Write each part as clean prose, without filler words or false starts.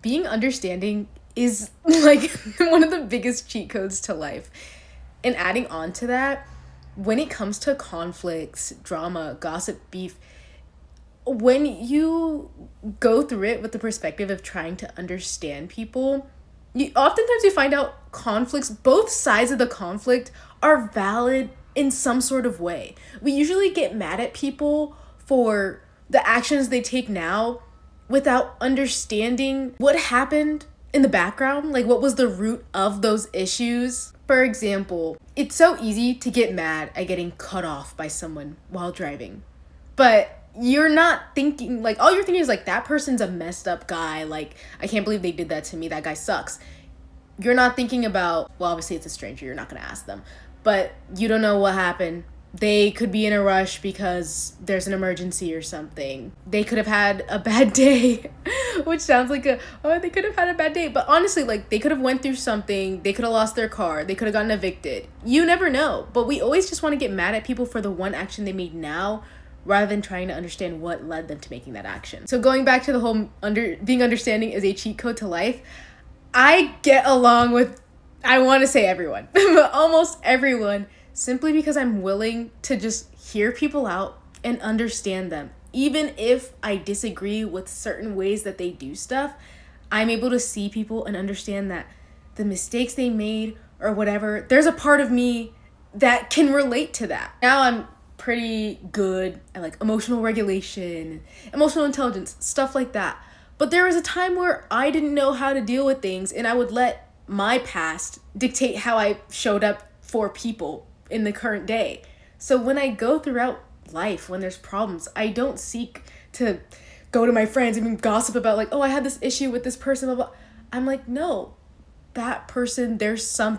Being understanding is like one of the biggest cheat codes to life. And adding on to that, when it comes to conflicts, drama, gossip, beef, when you go through it with the perspective of trying to understand people, oftentimes you find out conflicts, both sides of the conflict are valid in some sort of way. We usually get mad at people for the actions they take now without understanding what happened in the background, like what was the root of those issues. For example, it's so easy to get mad at getting cut off by someone while driving. But you're not thinking, like, all you're thinking is like, that person's a messed up guy, like, I can't believe they did that to me, that guy sucks. You're not thinking about, well, obviously it's a stranger, you're not going to ask them, but you don't know what happened. They could be in a rush because there's an emergency or something. They could have had a bad day, which sounds like they could have had a bad day. But honestly, like, they could have went through something. They could have lost their car. They could have gotten evicted. You never know. But we always just want to get mad at people for the one action they made now, rather than trying to understand what led them to making that action. So going back to the whole being understanding is a cheat code to life, I get along with, I want to say everyone, but almost everyone, simply because I'm willing to just hear people out and understand them. Even if I disagree with certain ways that they do stuff, I'm able to see people and understand that the mistakes they made or whatever, there's a part of me that can relate to that. Now I'm pretty good at like emotional regulation, emotional intelligence, stuff like that. But there was a time where I didn't know how to deal with things, and I would let my past dictate how I showed up for people in the current day. So when I go throughout life, when there's problems, I don't seek to go to my friends and gossip about like, oh, I had this issue with this person, blah, blah. I'm like, no, that person, there's some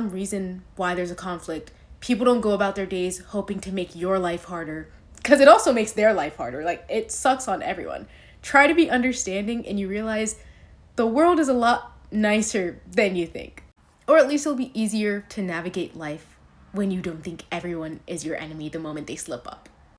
reason why there's a conflict. People don't go about their days hoping to make your life harder, because it also makes their life harder. Like, it sucks on everyone. Try to be understanding, and you realize the world is a lot nicer than you think. Or at least it'll be easier to navigate life when you don't think everyone is your enemy the moment they slip up.